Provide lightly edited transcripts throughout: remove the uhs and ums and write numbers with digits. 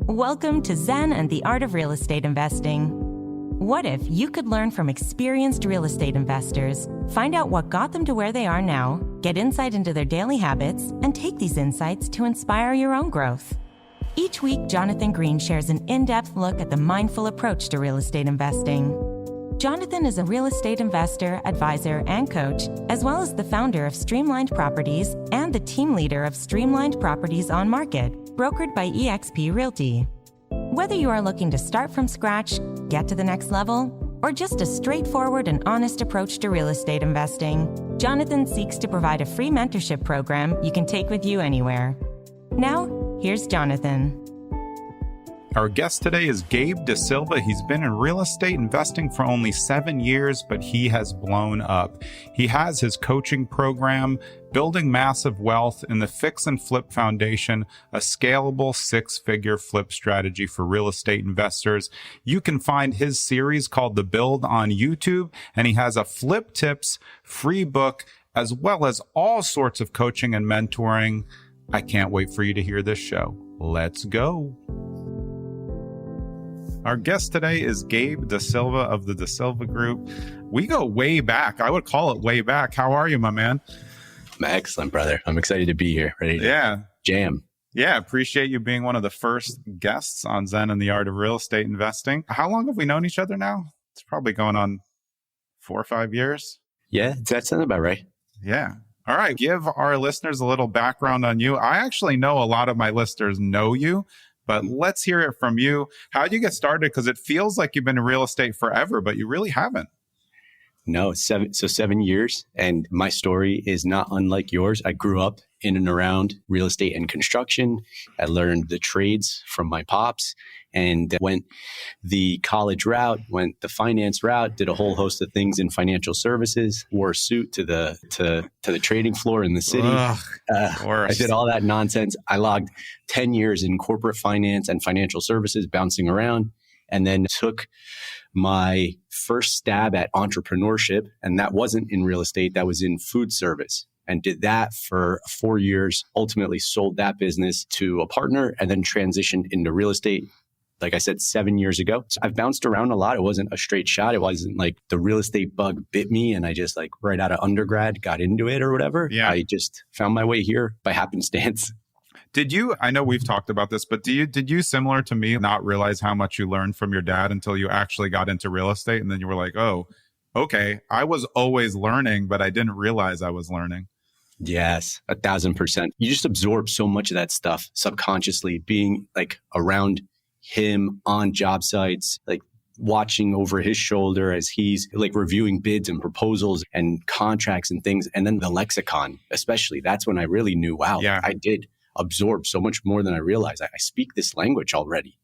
Welcome to Zen and the Art of Real Estate Investing. What if you could learn from experienced real estate investors, find out what got them to where they are now, get insight into their daily habits, and take these insights to inspire your own growth? Each week, Jonathan Green shares an in-depth look at the mindful approach to real estate investing. Jonathan is a real estate investor, advisor, and coach, as well as the founder of Streamlined Properties and the team leader of Streamlined Properties on Market, brokered by eXp Realty. Whether you are looking to start from scratch, get to the next level, or just a straightforward and honest approach to real estate investing, Jonathan seeks to provide a free mentorship program you can take with you anywhere. Now, here's Jonathan. Our guest today is Gabe DaSilva. He's been in real estate investing for only 7 years, but he has blown up. He has his coaching program, Building Massive Wealth, in the Fix and Flip Foundation, a scalable 6-figure flip strategy for real estate investors. You can find his series called The Build on YouTube, and he has a Flip Tips free book, as well as all sorts of coaching and mentoring. I can't wait for you to hear this show. Let's go. Our guest today is Gabe DaSilva of the DaSilva Group. We go way back. I would call it way back. How are you, my man? I'm excellent, brother. I'm excited to be here. Ready to jam. Yeah, appreciate you being one of the first guests on Zen and the Art of Real Estate Investing. How long have we known each other now? It's probably going on 4 or 5 years. Yeah, that sounds about right. Yeah. All right. Give our listeners a little background on you. I actually know a lot of my listeners know you, but let's hear it from you. How did you get started? Because it feels like you've been in real estate forever, but you really haven't. No, 7 years. And my story is not unlike yours. I grew up in and around real estate and construction. I learned the trades from my pops and went the college route, went the finance route, did a whole host of things in financial services, wore a suit to the trading floor in the city. I did all that nonsense. I logged 10 years in corporate finance and financial services, bouncing around, and then took my first stab at entrepreneurship. And that wasn't in real estate, that was in food service. And did that for 4 years, ultimately sold that business to a partner and then transitioned into real estate, like I said, 7 years ago. So I've bounced around a lot. It wasn't a straight shot. It wasn't like the real estate bug bit me and I just like right out of undergrad got into it or whatever. Yeah. I just found my way here by happenstance. Did you, I know we've talked about this, but did you, similar to me, not realize how much you learned from your dad until you actually got into real estate? And then you were like, oh, okay, I was always learning, but I didn't realize I was learning. Yes, 1,000%. You just absorb so much of that stuff subconsciously, being like around him on job sites, like watching over his shoulder as he's like reviewing bids and proposals and contracts and things. And then the lexicon, especially, that's when I really knew, wow, yeah. I did absorb so much more than I realized. I speak this language already.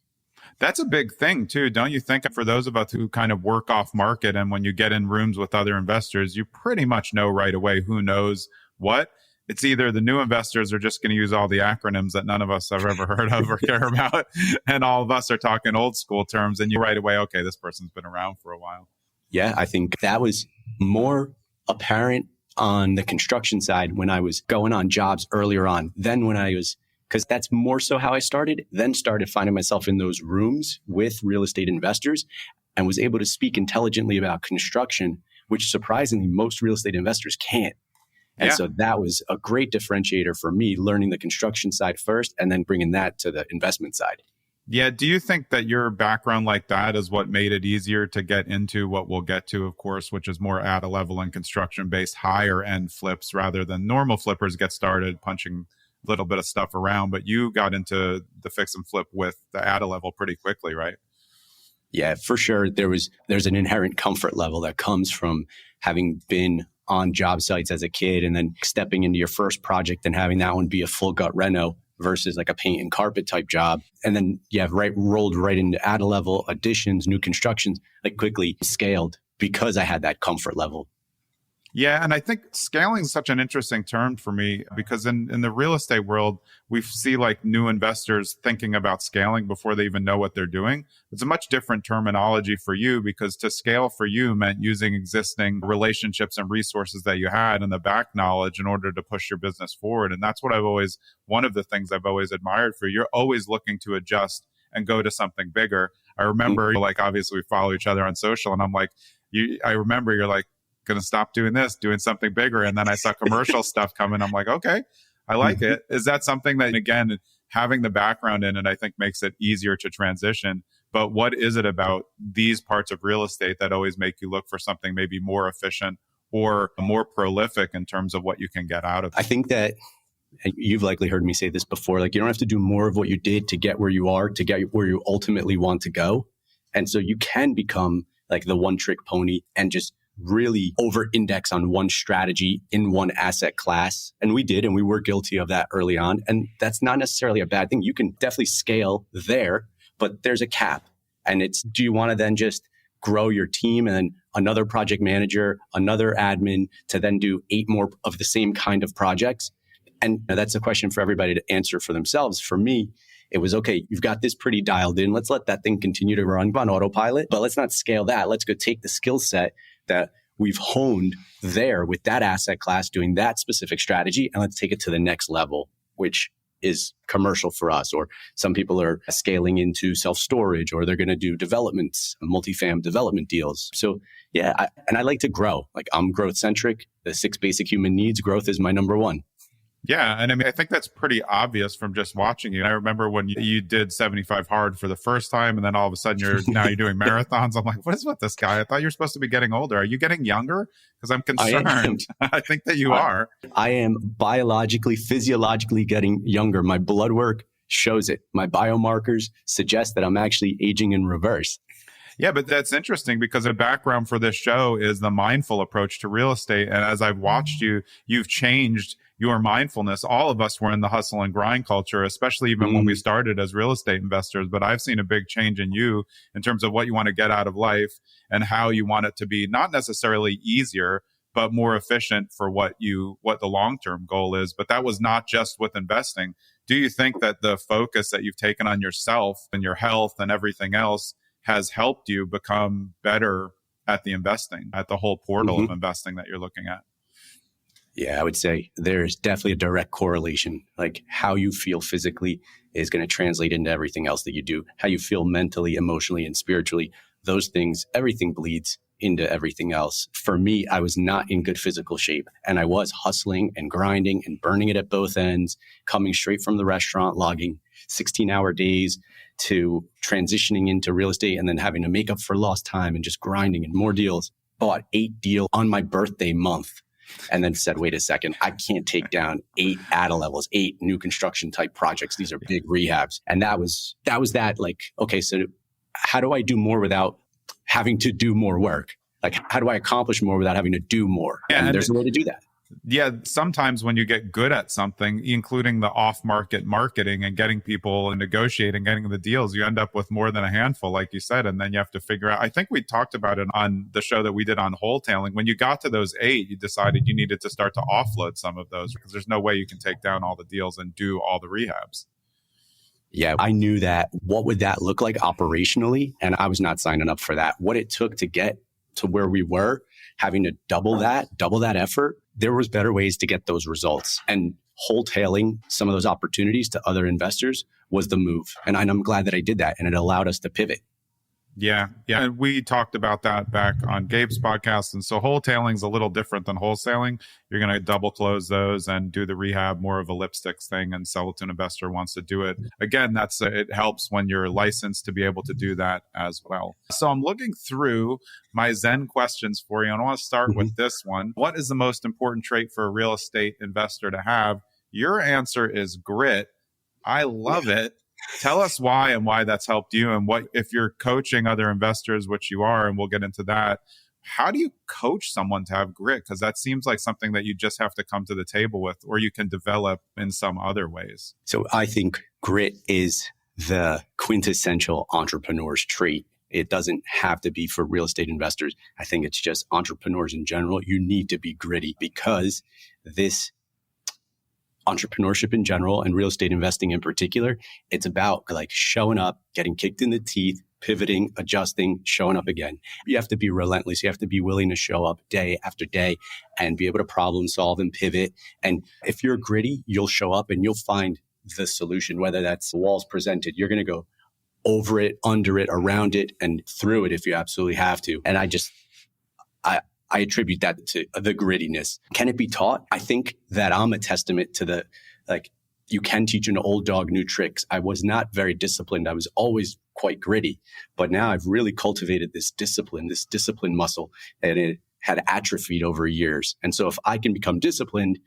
That's a big thing too, don't you think? For those of us who kind of work off market, and when you get in rooms with other investors, you pretty much know right away who knows what. It's either the new investors are just going to use all the acronyms that none of us have ever heard of or care about, and all of us are talking old school terms, and you right away, okay, this person's been around for a while. Yeah, I think that was more apparent on the construction side when I was going on jobs earlier on than when I was, because that's more so how I started, then started finding myself in those rooms with real estate investors and was able to speak intelligently about construction, which surprisingly most real estate investors can't. And so that was a great differentiator for me, learning the construction side first and then bringing that to the investment side. Yeah. Do you think that your background like that is what made it easier to get into what we'll get to, of course, which is more at a level and construction-based higher end flips rather than normal flippers get started punching a little bit of stuff around, but you got into the fix and flip with the at a level pretty quickly, right? Yeah, for sure. There's an inherent comfort level that comes from having been on job sites as a kid and then stepping into your first project and having that one be a full gut reno versus like a paint and carpet type job. And then rolled right into at a level additions, new constructions, like quickly scaled because I had that comfort level. Yeah. And I think scaling is such an interesting term for me because in the real estate world, we see like new investors thinking about scaling before they even know what they're doing. It's a much different terminology for you because to scale for you meant using existing relationships and resources that you had and the back knowledge in order to push your business forward. And that's what one of the things I've always admired for you. You're always looking to adjust and go to something bigger. I remember, like, obviously we follow each other on social, and I'm like, I remember you're like, going to stop doing this, doing something bigger. And then I saw commercial stuff coming. I'm like, okay, I like it. Is that something that, again, having the background in it, I think makes it easier to transition? But what is it about these parts of real estate that always make you look for something maybe more efficient or more prolific in terms of what you can get out of it? I think that, and you've likely heard me say this before, like, you don't have to do more of what you did to get where you are, to get where you ultimately want to go. And so you can become like the one trick pony and just really over index on one strategy in one asset class. And we did, and we were guilty of that early on. And that's not necessarily a bad thing. You can definitely scale there, but there's a cap. And it's, do you want to then just grow your team and then another project manager, another admin to then do 8 more of the same kind of projects? And that's a question for everybody to answer for themselves. For me, it was, okay, you've got this pretty dialed in. Let's let that thing continue to run on autopilot, but let's not scale that. Let's go take the skill set that we've honed there with that asset class, doing that specific strategy, and let's take it to the next level, which is commercial for us. Or some people are scaling into self-storage, or they're going to do developments, multifam development deals. So yeah, I like to grow. Like, I'm growth centric. The 6 basic human needs, growth is my number one. Yeah. And I mean, I think that's pretty obvious from just watching you. And I remember when you did 75 hard for the first time, and then all of a sudden now you're doing marathons. I'm like, what is with this guy? I thought you were supposed to be getting older. Are you getting younger? Because I'm concerned. I think that you are. I am biologically, physiologically getting younger. My blood work shows it. My biomarkers suggest that I'm actually aging in reverse. Yeah, but that's interesting because the background for this show is the mindful approach to real estate. And as I've watched you, you've changed your mindfulness. All of us were in the hustle and grind culture, especially even when we started as real estate investors. But I've seen a big change in you in terms of what you want to get out of life and how you want it to be not necessarily easier, but more efficient for what the long-term goal is. But that was not just with investing. Do you think that the focus that you've taken on yourself and your health and everything else has helped you become better at the investing, at the whole portal of investing that you're looking at? Yeah, I would say there's definitely a direct correlation. Like, how you feel physically is going to translate into everything else that you do. How you feel mentally, emotionally, and spiritually, those things, everything bleeds into everything else. For me, I was not in good physical shape, and I was hustling and grinding and burning it at both ends, coming straight from the restaurant, logging 16-hour days, to transitioning into real estate and then having to make up for lost time and just grinding and more deals. Bought 8 deals on my birthday month. And then said, wait a second, I can't take down 8 ADA levels, 8 new construction type projects. These are big rehabs. And that was like, okay, so how do I do more without having to do more work? Like, how do I accomplish more without having to do more? Yeah, and there's a way to do that. Yeah, sometimes when you get good at something, including the off-market marketing and getting people and negotiating, getting the deals, you end up with more than a handful, like you said, and then you have to figure out. I think we talked about it on the show that we did on wholetailing. When you got to those 8, you decided you needed to start to offload some of those because there's no way you can take down all the deals and do all the rehabs. Yeah, I knew that. What would that look like operationally? And I was not signing up for that. What it took to get to where we were, having to double that effort, there was better ways to get those results. And wholetailing some of those opportunities to other investors was the move. And I'm glad that I did that, and it allowed us to pivot. Yeah. And we talked about that back on Gabe's podcast. And so wholetailing is a little different than wholesaling. You're going to double close those and do the rehab, more of a lipsticks thing, and sell it to an investor who wants to do it. Again, it helps when you're licensed to be able to do that as well. So I'm looking through my Zen questions for you. And I want to start with this one. What is the most important trait for a real estate investor to have? Your answer is grit. I love it. Tell us why and why that's helped you, and what, if you're coaching other investors, which you are, and we'll get into that, how do you coach someone to have grit? Because that seems like something that you just have to come to the table with, or you can develop in some other ways. So I think grit is the quintessential entrepreneur's trait. It doesn't have to be for real estate investors. I think it's just entrepreneurs in general. You need to be gritty, because this entrepreneurship in general and real estate investing in particular, it's about like showing up, getting kicked in the teeth, pivoting, adjusting, showing up again. You have to be relentless. You have to be willing to show up day after day and be able to problem solve and pivot. And if you're gritty, you'll show up and you'll find the solution, whether that's the walls presented. You're going to go, over it, under it, around it, and through it if you absolutely have to. And I attribute that to the grittiness. Can it be taught? I think that I'm a testament to the, like, you can teach an old dog new tricks. I was not very disciplined. I was always quite gritty, but now I've really cultivated this discipline muscle, and it had atrophied over years. And so if I can become disciplined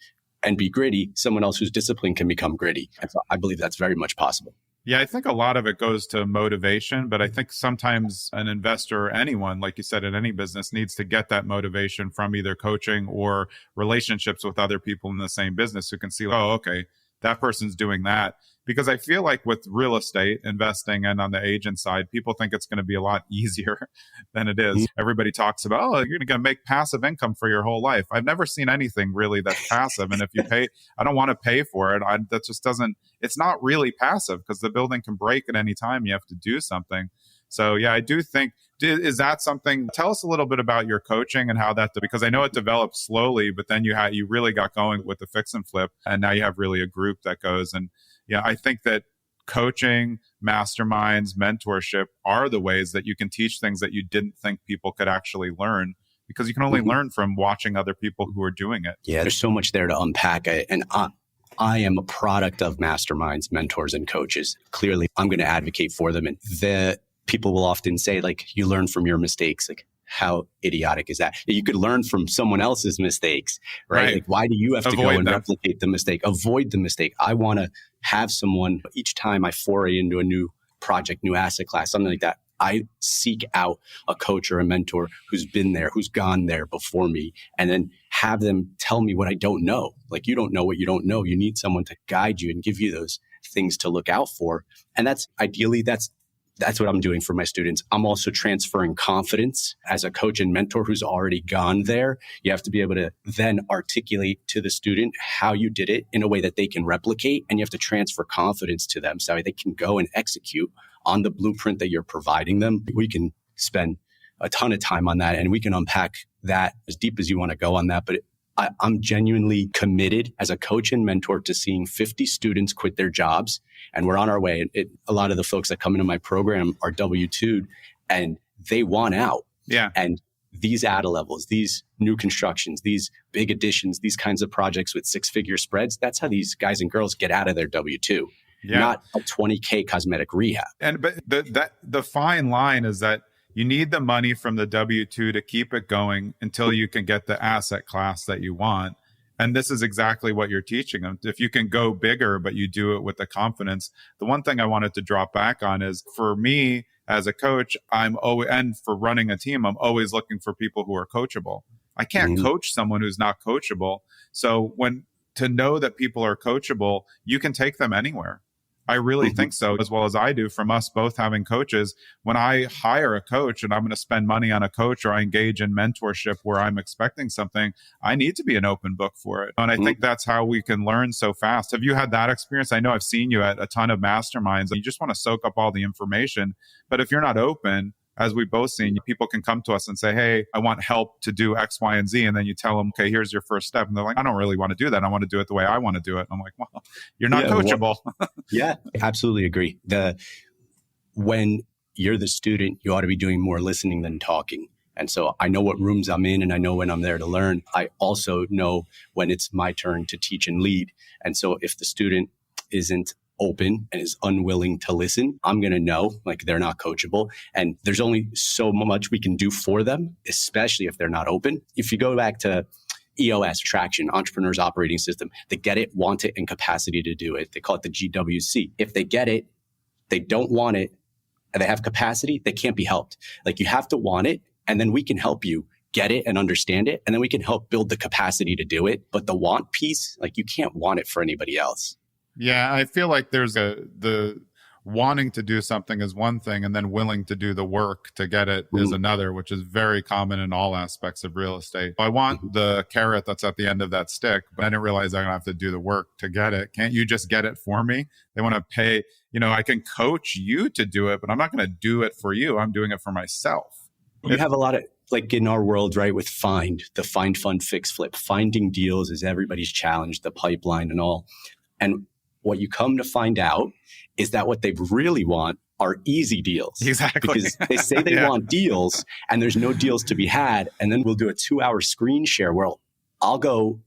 and be gritty, someone else who's disciplined can become gritty. And so I believe that's very much possible. Yeah, I think a lot of it goes to motivation, but I think sometimes an investor or anyone, like you said, in any business needs to get that motivation from either coaching or relationships with other people in the same business who can see, oh, okay, that person's doing that. Because I feel like with real estate investing and on the agent side, people think it's going to be a lot easier than it is. Mm-hmm. Everybody talks about, oh, you're going to make passive income for your whole life. I've never seen anything really that's passive. And if you pay, I don't want to pay for it. That just doesn't, it's not really passive because the building can break at any time. You have to do something. So yeah, I do think, is that something, tell us a little bit about your coaching and how that, because I know it developed slowly, but then you really got going with the fix and flip. And now you have really a group that goes. And yeah, I think that coaching, masterminds, mentorship are the ways that you can teach things that you didn't think people could actually learn, because you can only learn from watching other people who are doing it. Yeah, there's so much there to unpack. I am a product of masterminds, mentors, and coaches. Clearly, I'm going to advocate for them. And the people will often say, like, you learn from your mistakes. Like, how idiotic is that? You could learn from someone else's mistakes, right? Like, why do you have to go and replicate the mistake? Avoid the mistake. I want to have someone, each time I foray into a new project, new asset class, something like that, I seek out a coach or a mentor who's been there, who's gone there before me, and then have them tell me what I don't know. Like, you don't know what you don't know. You need someone to guide you and give you those things to look out for. And that's what I'm doing for my students. I'm also transferring confidence as a coach and mentor who's already gone there. You have to be able to then articulate to the student how you did it in a way that they can replicate. And you have to transfer confidence to them so they can go and execute on the blueprint that you're providing them. We can spend a ton of time on that, and we can unpack that as deep as you want to go on that. But I'm genuinely committed as a coach and mentor to seeing 50 students quit their jobs. And we're on our way. A lot of the folks that come into my program are W-2'd and they want out. Yeah. And these ADA levels, these new constructions, these big additions, these kinds of projects with 6-figure spreads, that's how these guys and girls get out of their W-2. Yeah. Not a $20K cosmetic rehab. But the fine line is that you need the money from the W-2 to keep it going until you can get the asset class that you want. And this is exactly what you're teaching them. If you can go bigger, but you do it with the confidence. The one thing I wanted to drop back on is, for me as a coach, and for running a team, I'm always looking for people who are coachable. I can't coach someone who's not coachable. So to know that people are coachable, you can take them anywhere. I really think so, as well as I do from us both having coaches. When I hire a coach and I'm going to spend money on a coach, or I engage in mentorship where I'm expecting something, I need to be an open book for it. And I think that's how we can learn so fast. Have you had that experience? I know I've seen you at a ton of masterminds and you just want to soak up all the information. But if you're not open, as we've both seen, people can come to us and say, hey, I want help to do X, Y, and Z. And then you tell them, okay, here's your first step. And they're like, I don't really want to do that. I want to do it the way I want to do it. And I'm like, well, you're not coachable. Yeah, absolutely agree. When you're the student, you ought to be doing more listening than talking. And so I know what rooms I'm in and I know when I'm there to learn. I also know when it's my turn to teach and lead. And so if the student isn't open and is unwilling to listen, I'm going to know like they're not coachable. And there's only so much we can do for them, especially if they're not open. If you go back to EOS, Traction, Entrepreneur's Operating System, they get it, want it, and capacity to do it. They call it the GWC. If they get it, they don't want it, and they have capacity, they can't be helped. Like, you have to want it, and then we can help you get it and understand it, and then we can help build the capacity to do it. But the want piece, like, you can't want it for anybody else. Yeah, I feel like there's the wanting to do something is one thing, and then willing to do the work to get it is another, which is very common in all aspects of real estate. I want the carrot that's at the end of that stick, but I didn't realize I'm going to have to do the work to get it. Can't you just get it for me? They want to pay, I can coach you to do it, but I'm not going to do it for you. I'm doing it for myself. You have a lot of, like in our world, right, with the find, fund, fix, flip. Finding deals is everybody's challenge, the pipeline and all. And what you come to find out is that what they really want are easy deals. Exactly. Because they say they want deals and there's no deals to be had. And then we'll do a 2-hour screen share where I'll go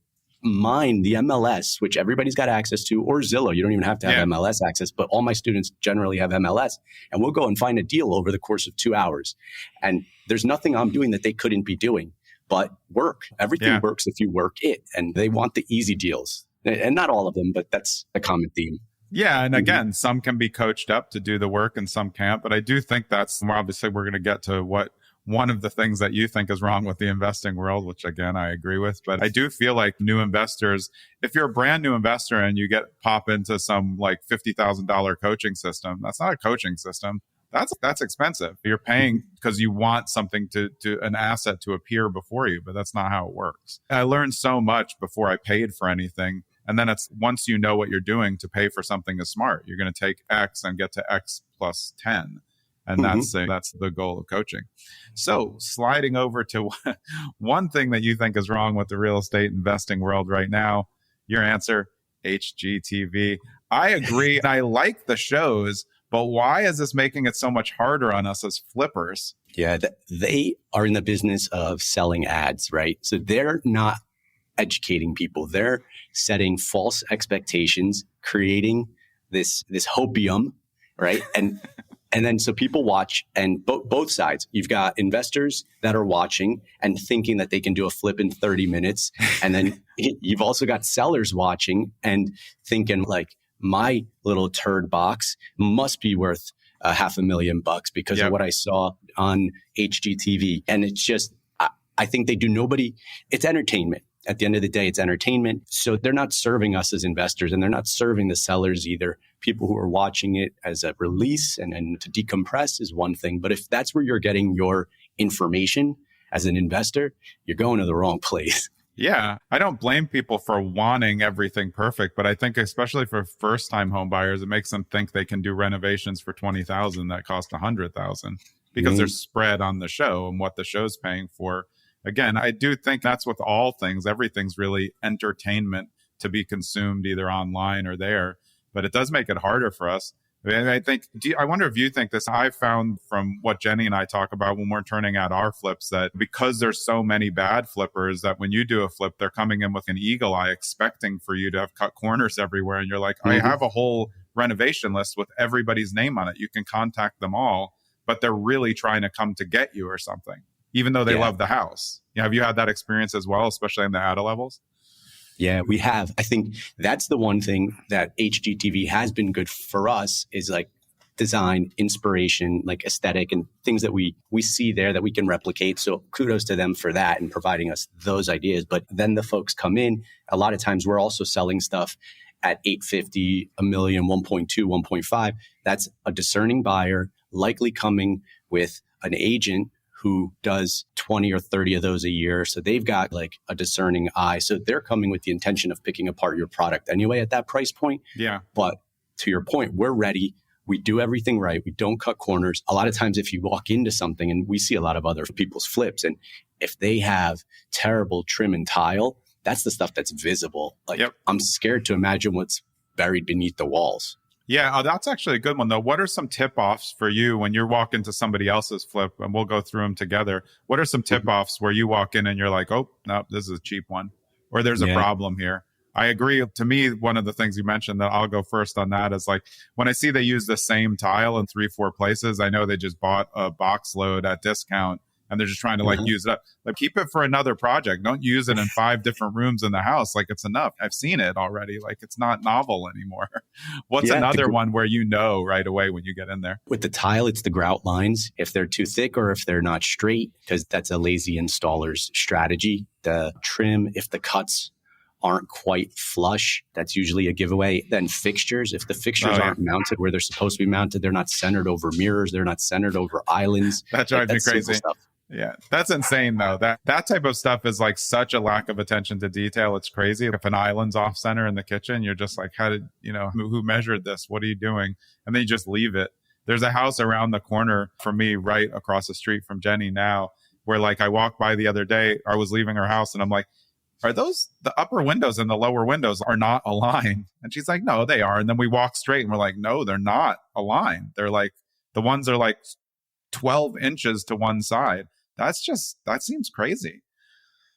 mine the MLS, which everybody's got access to, or Zillow. You don't even have to have MLS access, but all my students generally have MLS. And we'll go and find a deal over the course of 2 hours. And there's nothing I'm doing that they couldn't be doing, but work. Everything works if you work it. And they want the easy deals. And not all of them, but that's a common theme. Yeah. And again, some can be coached up to do the work and some can't. But I do think that's obviously we're going to get to what one of the things that you think is wrong with the investing world, which again, I agree with. But I do feel like new investors, if you're a brand new investor and you pop into some like $50,000 coaching system, that's not a coaching system. That's expensive. You're paying because you want something to an asset to appear before you, but that's not how it works. I learned so much before I paid for anything. And then it's once you know what you're doing to pay for something is smart. You're going to take X and get to X plus 10. And that's the goal of coaching. So sliding over to one thing that you think is wrong with the real estate investing world right now, your answer, HGTV. I agree. And I like the shows, but why is this making it so much harder on us as flippers? Yeah, they are in the business of selling ads, right? So they're not educating people. They're setting false expectations, creating this hopium, right? And then so people watch, and both sides. You've got investors that are watching and thinking that they can do a flip in 30 minutes. And then you've also got sellers watching and thinking like, my little turd box must be worth $500,000 because of what I saw on HGTV. And it's just, I think they do it's entertainment. At the end of the day, it's entertainment. So they're not serving us as investors and they're not serving the sellers either. People who are watching it as a release and to decompress is one thing. But if that's where you're getting your information as an investor, you're going to the wrong place. Yeah, I don't blame people for wanting everything perfect, but I think especially for first-time home buyers, it makes them think they can do renovations for $20,000 that cost $100,000 because they're spread on the show and what the show's paying for. Again, I do think that's with all things. Everything's really entertainment to be consumed either online or there, but it does make it harder for us. I wonder if you think this. I found from what Jenny and I talk about when we're turning out our flips that because there's so many bad flippers that when you do a flip, they're coming in with an eagle eye expecting for you to have cut corners everywhere. And you're like, I have a whole renovation list with everybody's name on it. You can contact them all, but they're really trying to come to get you or something, even though they love the house. Have you had that experience as well, especially in the ADA levels? Yeah, we have. I think that's the one thing that HGTV has been good for us is like design, inspiration, like aesthetic and things that we see there that we can replicate. So kudos to them for that and providing us those ideas. But then the folks come in, a lot of times we're also selling stuff at 850, a million, 1.2, 1.5. That's a discerning buyer, likely coming with an agent who does 20 or 30 of those a year. So they've got like a discerning eye. So they're coming with the intention of picking apart your product anyway at that price point. Yeah. But to your point, we're ready. We do everything right. We don't cut corners. A lot of times if you walk into something, and we see a lot of other people's flips, and if they have terrible trim and tile, that's the stuff that's visible. Like I'm scared to imagine what's buried beneath the walls. Yeah, that's actually a good one, though. What are some tip-offs for you when you're walking to somebody else's flip, and we'll go through them together? What are some tip-offs where you walk in and you're like, oh, no, this is a cheap one, or there's a problem here? I agree. To me, one of the things you mentioned that I'll go first on that is like when I see they use the same tile in 3-4 places, I know they just bought a box load at discount and they're just trying to like use it up. Like keep it for another project. Don't use it in 5 different rooms in the house. Like it's enough. I've seen it already. Like it's not novel anymore. What's another one where you know right away when you get in there? With the tile, it's the grout lines. If they're too thick or if they're not straight, because that's a lazy installer's strategy. The trim, if the cuts aren't quite flush, that's usually a giveaway. Then fixtures, if the fixtures aren't mounted where they're supposed to be mounted, they're not centered over mirrors, they're not centered over islands. That drives me crazy. Yeah, that's insane though. That type of stuff is like such a lack of attention to detail. It's crazy. If an island's off center in the kitchen, you're just like, how did, who measured this? What are you doing? And then you just leave it. There's a house around the corner from me right across the street from Jenny now where like I walked by the other day, I was leaving her house and I'm like, are those the upper windows and the lower windows are not aligned? And she's like, no, they are. And then we walk straight and we're like, no, they're not aligned. They're like The ones are like 12 inches to one side. That seems crazy.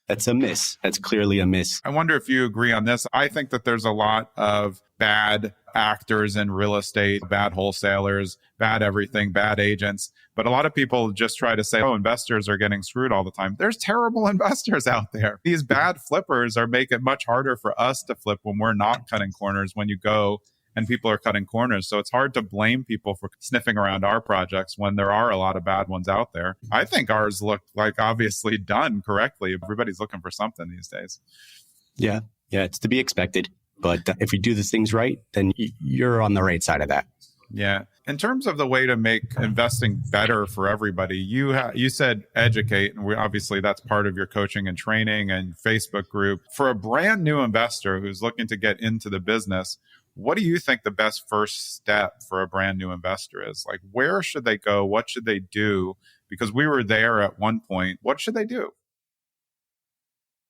That's a miss. That's clearly a miss. I wonder if you agree on this. I think that there's a lot of bad actors in real estate, bad wholesalers, bad everything, bad agents. But a lot of people just try to say, oh, investors are getting screwed all the time. There's terrible investors out there. These bad flippers are making it much harder for us to flip when we're not cutting corners when you go and people are cutting corners. So it's hard to blame people for sniffing around our projects when there are a lot of bad ones out there. I think ours look like obviously done correctly. Everybody's looking for something these days. Yeah, it's to be expected. But if we do the things right, then you're on the right side of that. Yeah. In terms of the way to make investing better for everybody, you said educate, and obviously that's part of your coaching and training and Facebook group. For a brand new investor who's looking to get into the business, what do you think the best first step for a brand new investor is? Like, where should they go? What should they do? Because we were there at one point. What should they do?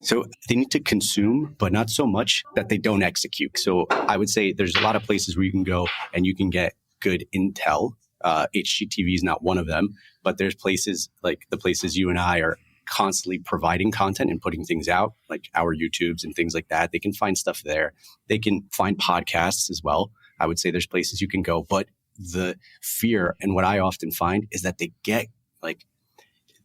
So they need to consume, but not so much that they don't execute. So I would say there's a lot of places where you can go and you can get good intel. HGTV is not one of them, but there's places like the places you and I are constantly providing content and putting things out, like our YouTubes and things like that. They can find stuff there. They can find podcasts as well. I would say there's places you can go, but the fear and what I often find is that they get like,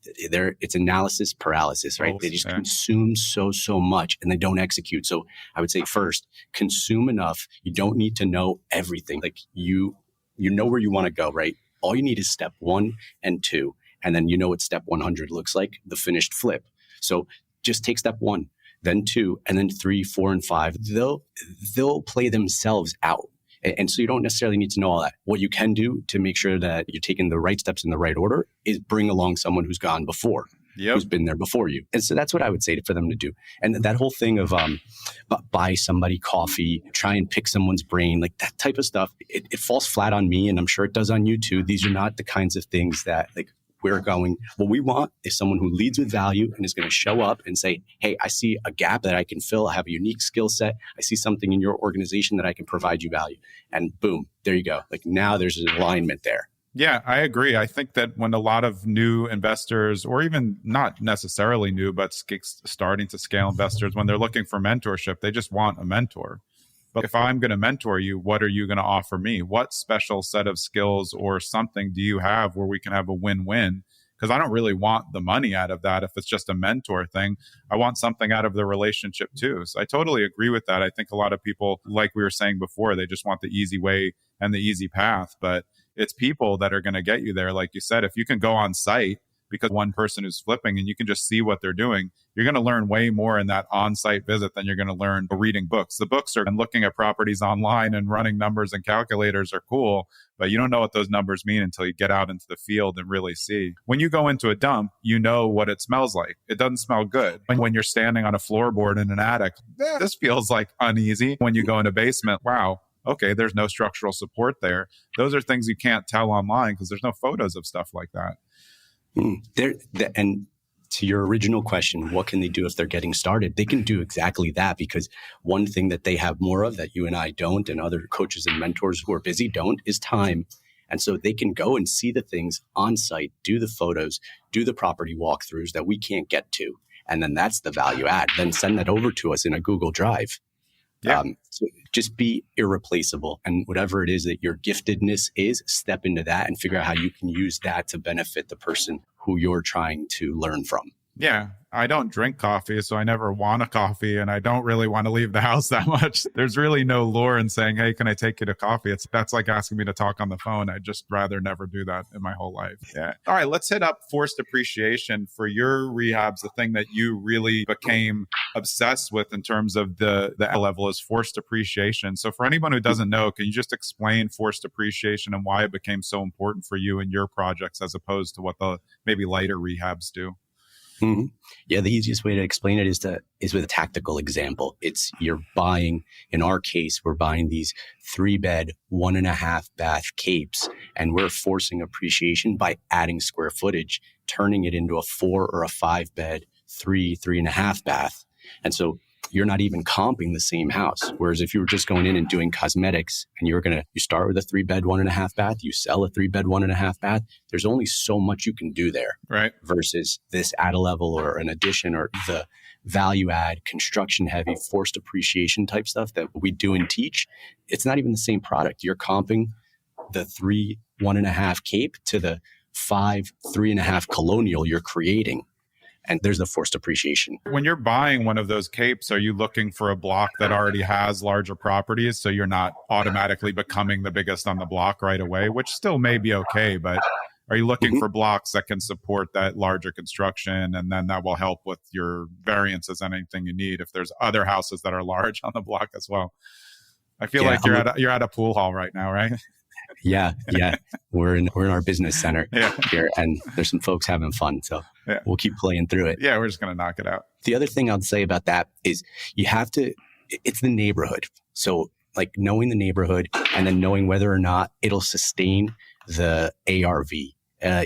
it's analysis paralysis, right? They just consume so much and they don't execute. So I would say first, consume enough. You don't need to know everything. Like you know where you want to go, right? All you need is step 1 and 2. And then you know what step 100 looks like, the finished flip. So just take step 1, then 2, and then 3, 4, and 5. They'll play themselves out. And so you don't necessarily need to know all that. What you can do to make sure that you're taking the right steps in the right order is bring along someone who's gone before, who's been there before you. And so that's what I would say for them to do. And that whole thing of buy somebody coffee, try and pick someone's brain, like that type of stuff, it falls flat on me, and I'm sure it does on you too. These are not the kinds of things that like we're going. What we want is someone who leads with value and is going to show up and say, hey, I see a gap that I can fill. I have a unique skill set. I see something in your organization that I can provide you value. And boom, there you go. Like now there's an alignment there. Yeah, I agree. I think that when a lot of new investors, or even not necessarily new, but starting to scale investors, when they're looking for mentorship, they just want a mentor. But if I'm going to mentor you, what are you going to offer me? What special set of skills or something do you have where we can have a win-win? Because I don't really want the money out of that if it's just a mentor thing. I want something out of the relationship too. So I totally agree with that. I think a lot of people, like we were saying before, they just want the easy way and the easy path. But it's people that are going to get you there. Like you said, if you can go on site, because one person is flipping and you can just see what they're doing, you're going to learn way more in that on-site visit than you're going to learn reading books. The books are and looking at properties online and running numbers and calculators are cool, but you don't know what those numbers mean until you get out into the field and really see. When you go into a dump, you know what it smells like. It doesn't smell good. When you're standing on a floorboard in an attic, this feels like uneasy. When you go in a basement, wow, okay, there's no structural support there. Those are things you can't tell online because there's no photos of stuff like that. And to your original question, what can they do if they're getting started? They can do exactly that, because one thing that they have more of that you and I don't, and other coaches and mentors who are busy don't, is time. And so they can go and see the things on site, do the photos, do the property walkthroughs that we can't get to. And then that's the value add. Then send that over to us in a Google Drive. Yeah. So just be irreplaceable, and whatever it is that your giftedness is, step into that and figure out how you can use that to benefit the person who you're trying to learn from. Yeah. I don't drink coffee, so I never want a coffee, and I don't really want to leave the house that much. There's really no lure in saying, hey, can I take you to coffee? That's like asking me to talk on the phone. I'd just rather never do that in my whole life. Yeah. All right, let's hit up forced appreciation. For your rehabs, the thing that you really became obsessed with in terms of the level is forced appreciation. So for anyone who doesn't know, can you just explain forced appreciation and why it became so important for you and your projects as opposed to what the maybe lighter rehabs do? Mm-hmm. Yeah, the easiest way to explain it is with a tactical example. It's you're buying, in our case, we're buying these 3-bed, 1.5 bath capes, and we're forcing appreciation by adding square footage, turning it into a 4 or a 5-bed, 3.5 bath. And so you're not even comping the same house. Whereas if you were just going in and doing cosmetics and you start with a 3-bed, 1.5 bath, you sell a 3-bed, 1.5 bath, there's only so much you can do there. Right. Versus this add a level or an addition or the value add, construction heavy, forced appreciation type stuff that we do and teach. It's not even the same product. You're comping the 3, 1.5 Cape to the 5, 3.5 Colonial you're creating. And there's the forced appreciation. When you're buying one of those Capes, are you looking for a block that already has larger properties so you're not automatically becoming the biggest on the block right away, which still may be okay, but are you looking for blocks that can support that larger construction, and then that will help with your variances and anything you need if there's other houses that are large on the block as well? I feel like you're at a pool hall right now, right? Yeah. We're in our business center here, and there's some folks having fun. So we'll keep playing through it. Yeah, we're just going to knock it out. The other thing I'll say about that is it's the neighborhood. So like knowing the neighborhood and then knowing whether or not it'll sustain the ARV.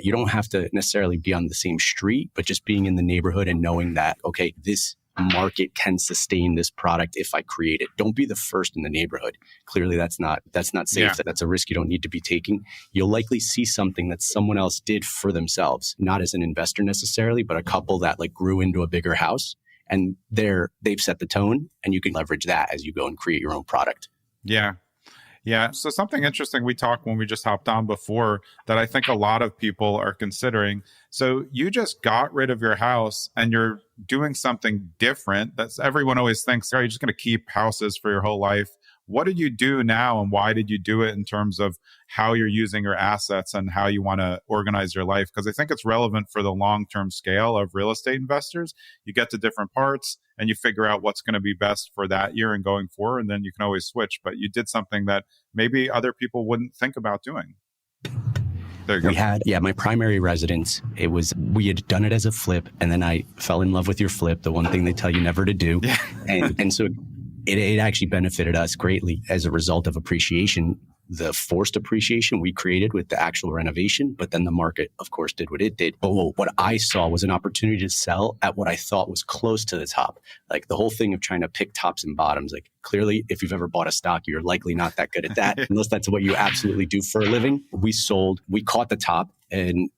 You don't have to necessarily be on the same street, but just being in the neighborhood and knowing that, okay, this market can sustain this product if I create it. Don't be the first in the neighborhood. Clearly that's not safe. Yeah. That's a risk you don't need to be taking. You'll likely see something that someone else did for themselves, not as an investor necessarily, but a couple that like grew into a bigger house, and they've set the tone, and you can leverage that as you go and create your own product. Yeah. Yeah. So something interesting we talked when we just hopped on before that I think a lot of people are considering. So you just got rid of your house and you're doing something different. That's everyone always thinks, oh, you're just going to keep houses for your whole life. What did you do now, and why did you do it in terms of how you're using your assets and how you want to organize your life? Because I think it's relevant for the long-term scale of real estate investors. You get to different parts and you figure out what's going to be best for that year and going forward, and then you can always switch. But you did something that maybe other people wouldn't think about doing. There you go. My primary residence, we had done it as a flip, and then I fell in love with your flip, the one thing they tell you never to do. Yeah. and so it actually benefited us greatly as a result of appreciation, the forced appreciation we created with the actual renovation, but then the market, of course, did what it did. But what I saw was an opportunity to sell at what I thought was close to the top. Like the whole thing of trying to pick tops and bottoms, like clearly, if you've ever bought a stock, you're likely not that good at that, unless that's what you absolutely do for a living. We caught the top, and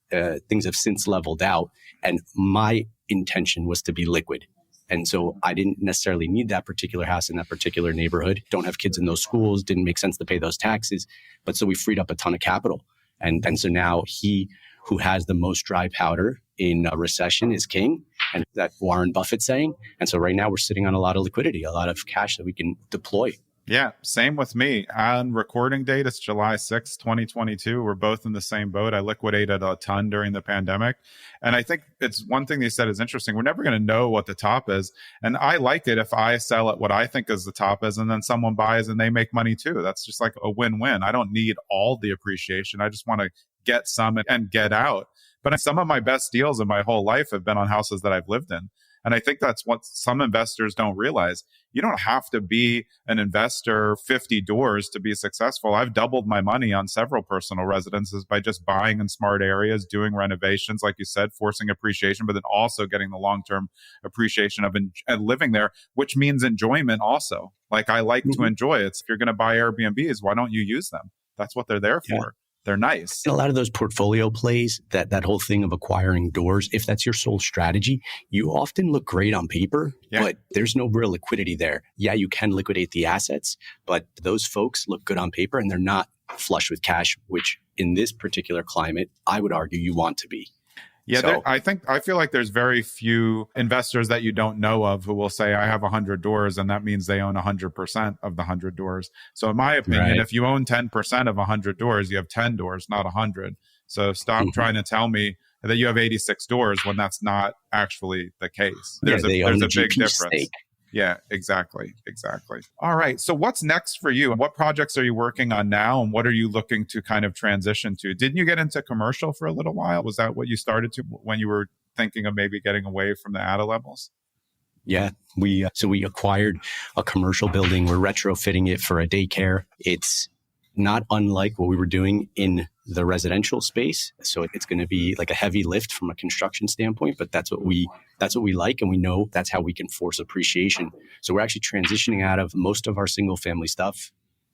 things have since leveled out. And my intention was to be liquid. And so I didn't necessarily need that particular house in that particular neighborhood. Don't have kids in those schools. Didn't make sense to pay those taxes. But so we freed up a ton of capital. And so now he who has the most dry powder in a recession is king. And that Warren Buffett saying. And so right now we're sitting on a lot of liquidity, a lot of cash that we can deploy. Yeah, same with me. On recording date, it's July 6th, 2022. We're both in the same boat. I liquidated a ton during the pandemic. And I think it's one thing they said is interesting. We're never going to know what the top is. And I like it if I sell at what I think is the top is, and then someone buys and they make money too. That's just like a win-win. I don't need all the appreciation. I just want to get some and get out. But some of my best deals in my whole life have been on houses that I've lived in. And I think that's what some investors don't realize. You don't have to be an investor 50 doors to be successful. I've doubled my money on several personal residences by just buying in smart areas, doing renovations, like you said, forcing appreciation, but then also getting the long-term appreciation of living there, which means enjoyment also. Like I like to enjoy it. If you're going to buy Airbnbs, why don't you use them? That's what they're there for. They're nice. And a lot of those portfolio plays, that whole thing of acquiring doors, if that's your sole strategy, you often look great on paper, but there's no real liquidity there. Yeah, you can liquidate the assets, but those folks look good on paper and they're not flush with cash, which in this particular climate, I would argue you want to be. Yeah, I feel like there's very few investors that you don't know of who will say, I have 100 doors, and that means they own 100% of the 100 doors. So in my opinion, if you own 10% of 100 doors, you have 10 doors, not 100. So stop trying to tell me that you have 86 doors when that's not actually the case. There's a big difference. Stake. Yeah, exactly. All right. So what's next for you? What projects are you working on now? And what are you looking to kind of transition to? Didn't you get into commercial for a little while? Was that what you started to when you were thinking of maybe getting away from the ADA levels? Yeah, we acquired a commercial building. We're retrofitting it for a daycare. not unlike what we were doing in the residential space. So it's going to be like a heavy lift from a construction standpoint, but that's what we like. And we know that's how we can force appreciation. So we're actually transitioning out of most of our single family stuff,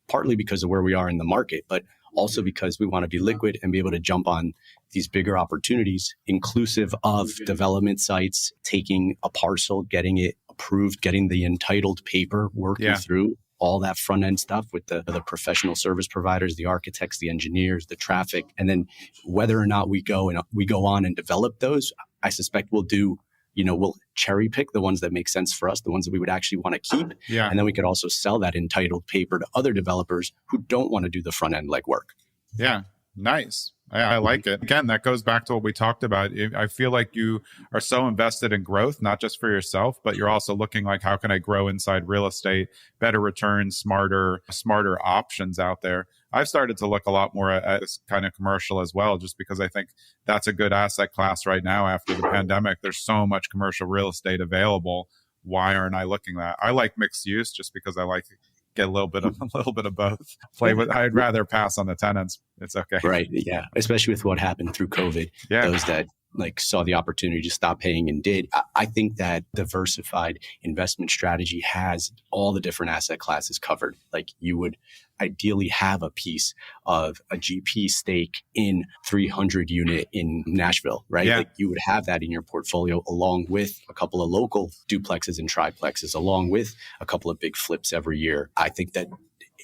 partly because of where we are in the market, but also because we want to be liquid and be able to jump on these bigger opportunities, inclusive of development sites, taking a parcel, getting it approved, getting the entitled paper, working through all that front end stuff with the professional service providers, the architects, the engineers, the traffic. And then whether or not we go on and develop those, I suspect we'll cherry pick the ones that make sense for us, the ones that we would actually want to keep. Yeah. And then we could also sell that entitled paper to other developers who don't want to do the front end legwork. Yeah. Nice. I like it. Again, that goes back to what we talked about. I feel like you are so invested in growth, not just for yourself, but you're also looking like, how can I grow inside real estate, better returns, smarter options out there. I've started to look a lot more at this kind of commercial as well, just because I think that's a good asset class right now after the pandemic. There's so much commercial real estate available. Why aren't I looking at that? I like mixed use just because I like get a little bit of both. I'd rather pass on the tenants. It's okay. Right. Yeah. Especially with what happened through COVID. Yeah. Those that saw the opportunity to stop paying and did. I think that diversified investment strategy has all the different asset classes covered. Like you would ideally have a piece of a GP stake in 300 unit in Nashville, right? Yeah. Like you would have that in your portfolio along with a couple of local duplexes and triplexes, along with a couple of big flips every year. I think that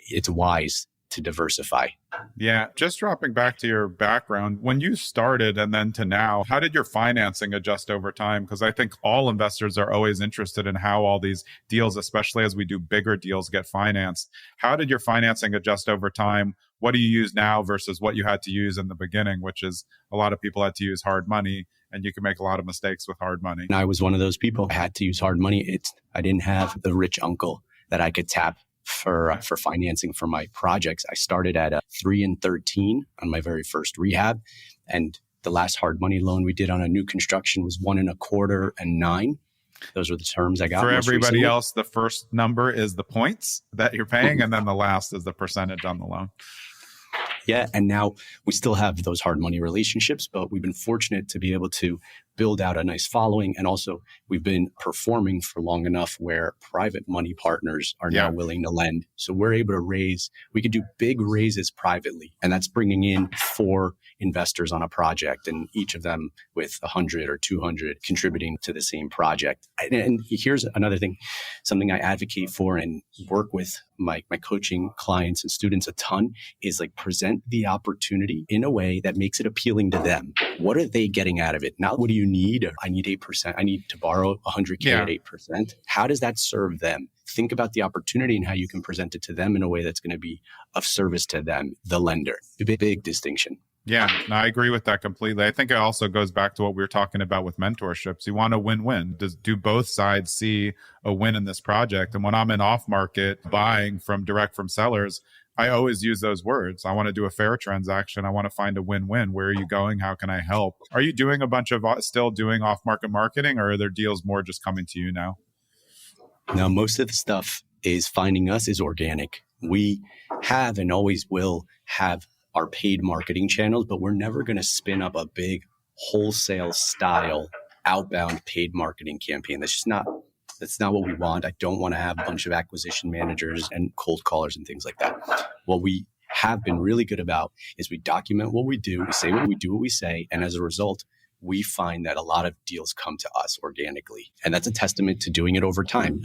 it's wise to diversify. Yeah. Just dropping back to your background, when you started and then to now, how did your financing adjust over time? Because I think all investors are always interested in how all these deals, especially as we do bigger deals, get financed. How did your financing adjust over time? What do you use now versus what you had to use in the beginning, which is a lot of people had to use hard money, and you can make a lot of mistakes with hard money. And I was one of those people. I had to use hard money. I didn't have the rich uncle that I could tap for financing for my projects. I started at 3 and 13 on my very first rehab. And the last hard money loan we did on a new construction was 1 1/4 and 9. Those were the terms I got. For everybody else, the first number is the points that you're paying, and then the last is the percentage on the loan. Yeah. And now we still have those hard money relationships, but we've been fortunate to be able to build out a nice following. And also we've been performing for long enough where private money partners are now willing to lend. So we're able to we could do big raises privately, and that's bringing in 4 investors on a project, and each of them with 100 or 200 contributing to the same project. And here's another thing, something I advocate for and work with my coaching clients and students a ton is present the opportunity in a way that makes it appealing to them. What are they getting out of it? Not what do you need? I need 8%. I need to borrow 100K at 8%. How does that serve them? Think about the opportunity and how you can present it to them in a way that's going to be of service to them, the lender. Big distinction. Yeah, no, I agree with that completely. I think it also goes back to what we were talking about with mentorships. You want a win-win. Do both sides see a win in this project? And when I'm in off-market buying direct from sellers, I always use those words. I want to do a fair transaction. I want to find a win-win. Where are you going? How can I help? Are you doing still doing off-market marketing, or are there deals more just coming to you now? Now, most of the stuff is finding us is organic. We have and always will have our paid marketing channels, but we're never going to spin up a big wholesale style outbound paid marketing campaign. That's not what we want. I don't want to have a bunch of acquisition managers and cold callers and things like that. What we have been really good about is we document what we do, we say what we do, what we say, and as a result, we find that a lot of deals come to us organically. And that's a testament to doing it over time.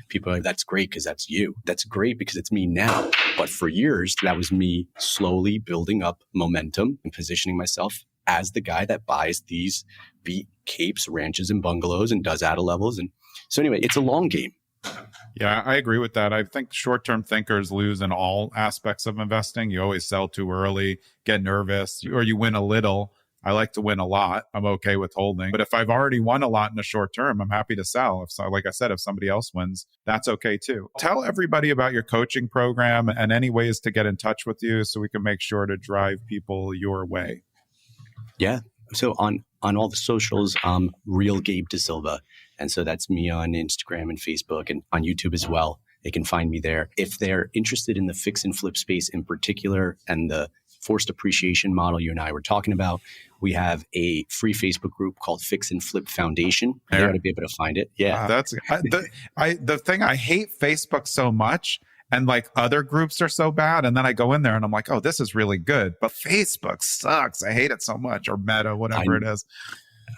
People are like, that's great because that's you. That's great because it's me now. But for years, that was me slowly building up momentum and positioning myself as the guy that buys these beat capes, ranches, and bungalows and does out of levels. And so anyway, it's a long game. Yeah, I agree with that. I think short-term thinkers lose in all aspects of investing. You always sell too early, get nervous, or you win a little. I like to win a lot. I'm okay with holding. But if I've already won a lot in the short term, I'm happy to sell. Like I said, if somebody else wins, that's okay too. Tell everybody about your coaching program and any ways to get in touch with you so we can make sure to drive people your way. Yeah. So on all the socials, Real Gabe DaSilva. And so that's me on Instagram and Facebook and on YouTube as well. They can find me there. If they're interested in the fix and flip space in particular and the forced appreciation model you and I were talking about, we have a free Facebook group called Fix and Flip Foundation. You ought to be able to find it. Yeah. The thing, I hate Facebook so much, and like other groups are so bad. And then I go in there and I'm like, oh, this is really good. But Facebook sucks. I hate it so much. Or Meta, whatever it is.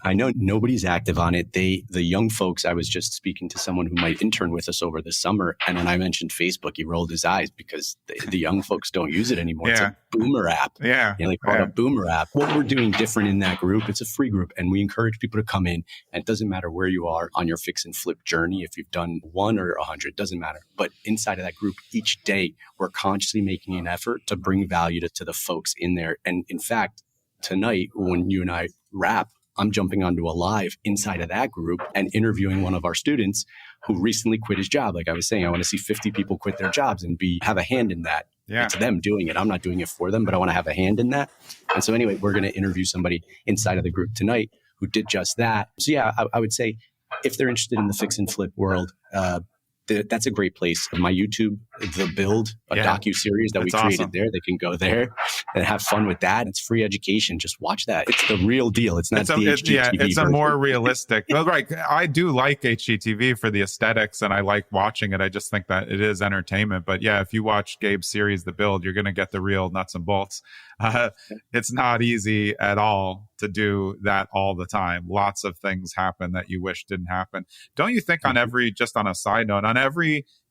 I know nobody's active on it. The young folks, I was just speaking to someone who might intern with us over the summer. And when I mentioned Facebook, he rolled his eyes because the young folks don't use it anymore. It's a boomer app. Yeah. They call it a boomer app. What we're doing different in that group, it's a free group. And we encourage people to come in. And it doesn't matter where you are on your fix and flip journey. If you've done 1 or 100, it doesn't matter. But inside of that group, each day, we're consciously making an effort to bring value to the folks in there. And in fact, tonight, when you and I wrap, I'm jumping onto a live inside of that group and interviewing one of our students who recently quit his job. Like I was saying, I want to see 50 people quit their jobs and have a hand in that. Yeah. It's them doing it. I'm not doing it for them, but I want to have a hand in that. And so anyway, we're going to interview somebody inside of the group tonight who did just that. So yeah, I would say if they're interested in the fix and flip world, that's a great place. My YouTube, The Build, a docu-series that we created there. They can go there and have fun with that. It's free education. Just watch that. It's the real deal. It's not the HGTV it's a more realistic. Well, right. I do like HGTV for the aesthetics and I like watching it. I just think that it is entertainment. But yeah, if you watch Gabe's series, The Build, you're going to get the real nuts and bolts. It's not easy at all to do that all the time. Lots of things happen that you wish didn't happen. Don't you think just on a side note,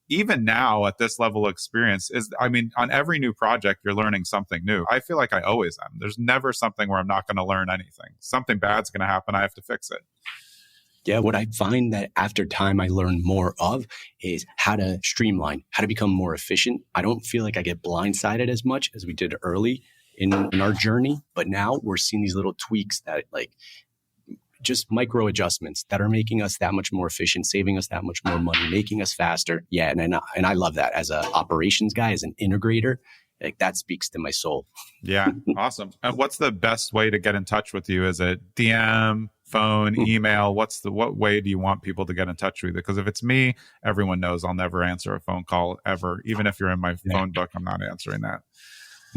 even now at this level of experience on every new project, you're learning something new. I feel like I always am. There's never something where I'm not going to learn anything. Something bad's going to happen. I have to fix it. Yeah, what I find that after time I learn more of is how to streamline, how to become more efficient. I don't feel like I get blindsided as much as we did early in our journey, but now we're seeing these little tweaks that just micro adjustments that are making us that much more efficient, saving us that much more money, making us faster. Yeah, and I love that as an operations guy, as an integrator. That speaks to my soul. Yeah, awesome. And what's the best way to get in touch with you? Is it DM, phone, email? What way do you want people to get in touch with you? Because if it's me, everyone knows I'll never answer a phone call ever. Even if you're in my phone book, I'm not answering that.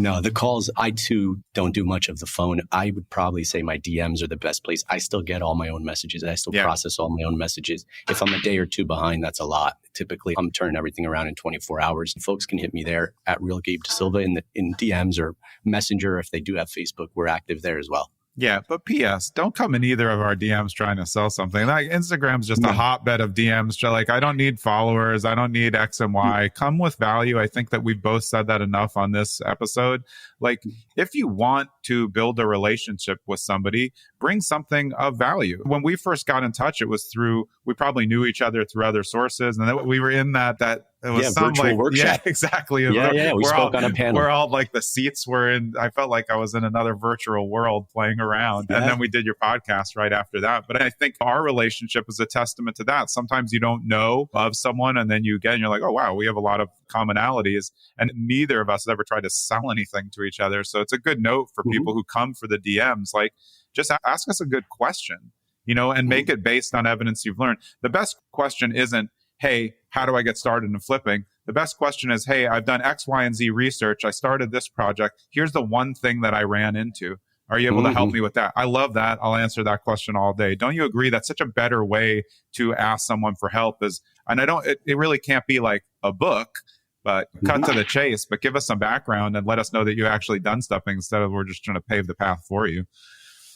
No, the calls, I too don't do much of the phone. I would probably say my DMs are the best place. I still get all my own messages. I still process all my own messages. If I'm a day or two behind, that's a lot. Typically, I'm turning everything around in 24 hours. And folks can hit me there at Real Gabe DaSilva in DMs or Messenger. If they do have Facebook, we're active there as well. Yeah, but P.S. Don't come in either of our DMs trying to sell something. Like Instagram's just a hotbed of DMs. Like, I don't need followers. I don't need X and Y. Come with value. I think that we've both said that enough on this episode. Like, if you want to build a relationship with somebody, bring something of value. When we first got in touch, it was we probably knew each other through other sources. And then we were in that it was some virtual workshop. Yeah, exactly. We spoke on a panel. We're all the seats were in. I felt like I was in another virtual world playing around. Yeah. And then we did your podcast right after that. But I think our relationship is a testament to that. Sometimes you don't know of someone and then you're like, oh, wow, we have a lot of commonalities. And neither of us ever tried to sell anything to each other. So it's a good note for people who come for the DMs. Just ask us a good question, and make it based on evidence you've learned. The best question isn't, hey, how do I get started in flipping? The best question is, hey, I've done X, Y, and Z research. I started this project. Here's the one thing that I ran into. Are you able to help me with that? I love that. I'll answer that question all day. Don't you agree? That's such a better way to ask someone for help it really can't be like a book, but cut to the chase, but give us some background and let us know that you've actually done stuff instead of we're just trying to pave the path for you.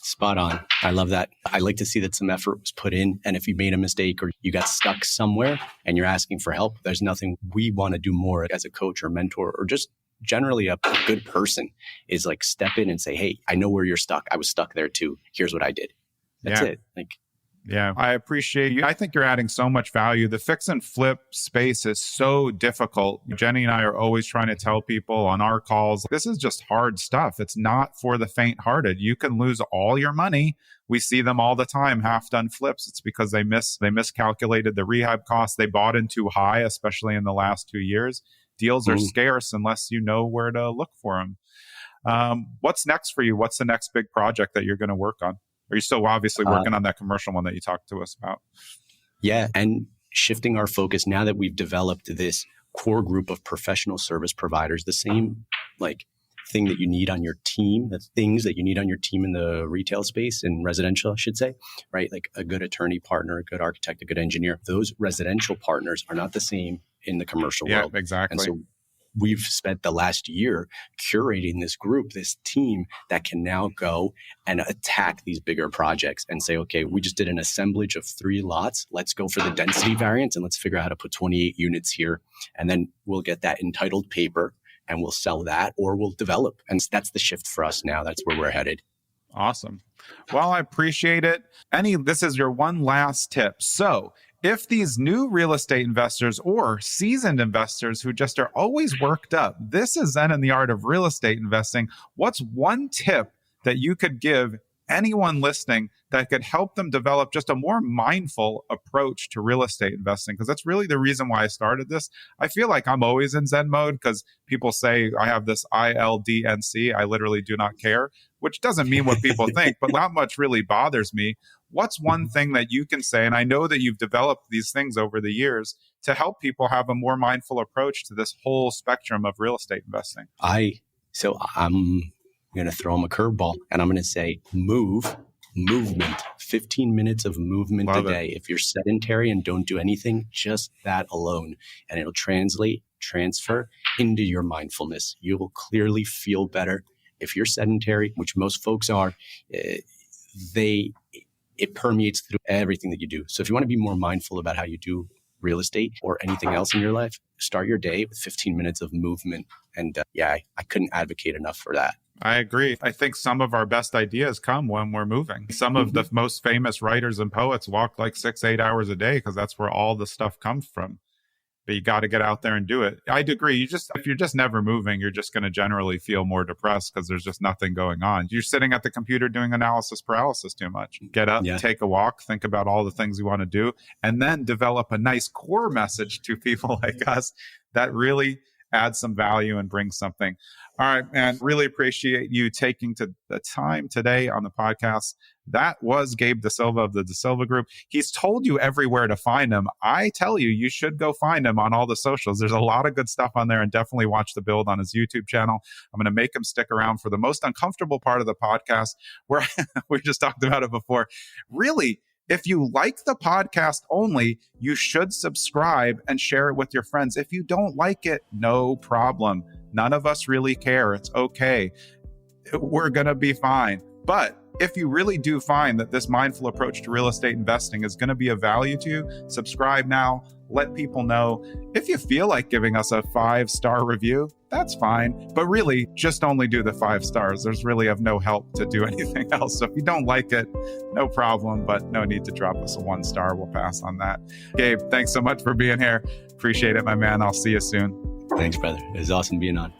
Spot on. I love that. I like to see that some effort was put in. And if you made a mistake or you got stuck somewhere and you're asking for help, there's nothing we want to do more as a coach or mentor or just generally a good person is step in and say, hey, I know where you're stuck. I was stuck there too. Here's what I did. That's it. Yeah, I appreciate you. I think you're adding so much value. The fix and flip space is so difficult. Jenny and I are always trying to tell people on our calls, this is just hard stuff. It's not for the faint-hearted. You can lose all your money. We see them all the time, half-done flips. It's because they miscalculated the rehab costs. They bought in too high, especially in the last 2 years. Deals are scarce unless you know where to look for them. What's next for you? What's the next big project that you're going to work on? Are you still obviously working on that commercial one that you talked to us about? Yeah. And shifting our focus now that we've developed this core group of professional service providers, the same like thing that you need on your team, the things that you need on your team in the retail space and residential, I should say, right? Like a good attorney partner, a good architect, a good engineer. Those residential partners are not the same in the commercial world. Yeah, exactly. And so we've spent the last year curating this group, this team that can now go and attack these bigger projects and say, okay, we just did an assemblage of 3 lots. Let's go for the density variance and let's figure out how to put 28 units here. And then we'll get that entitled paper and we'll sell that or we'll develop. And that's the shift for us now. That's where we're headed. Awesome. Well, I appreciate it. This is your one last tip. So if these new real estate investors or seasoned investors who just are always worked up, this is Zen and the Art of Real Estate Investing. What's one tip that you could give anyone listening that could help them develop just a more mindful approach to real estate investing? Because that's really the reason why I started this. I feel like I'm always in Zen mode because people say I have this ILDNC, I literally do not care, which doesn't mean what people think, but not much really bothers me. What's one thing that you can say, and I know that you've developed these things over the years, to help people have a more mindful approach to this whole spectrum of real estate investing? I'm going to throw them a curveball and I'm going to say movement, 15 minutes of movement a day. If you're sedentary and don't do anything, just that alone, and it'll transfer into your mindfulness. You will clearly feel better. If you're sedentary, which most folks are, it permeates through everything that you do. So if you want to be more mindful about how you do real estate or anything else in your life, start your day with 15 minutes of movement. And I couldn't advocate enough for that. I agree. I think some of our best ideas come when we're moving. Some of the most famous writers and poets walk like 6-8 hours a day because that's where all the stuff comes from. But you got to get out there and do it. I'd agree. If you're just never moving, you're just going to generally feel more depressed because there's just nothing going on. You're sitting at the computer doing analysis paralysis too much. Get up, take a walk, think about all the things you want to do, and then develop a nice core message to people like us that really add some value and bring something. All right, man, really appreciate you taking the time today on the podcast. That was Gabe DaSilva of the DaSilva Group. He's told you everywhere to find him. I tell you, you should go find him on all the socials. There's a lot of good stuff on there, and definitely watch the build on his YouTube channel. I'm going to make him stick around for the most uncomfortable part of the podcast where we just talked about it before. Really, if you like the podcast only, you should subscribe and share it with your friends. If you don't like it, no problem. None of us really care. It's okay. We're going to be fine. But if you really do find that this mindful approach to real estate investing is going to be of value to you, subscribe now. Let people know. If you feel like giving us a 5-star review, that's fine. But really, just only do the 5 stars. There's really of no help to do anything else. So if you don't like it, no problem, but no need to drop us a 1 star. We'll pass on that. Gabe, thanks so much for being here. Appreciate it, my man. I'll see you soon. Thanks, brother. It was awesome being on.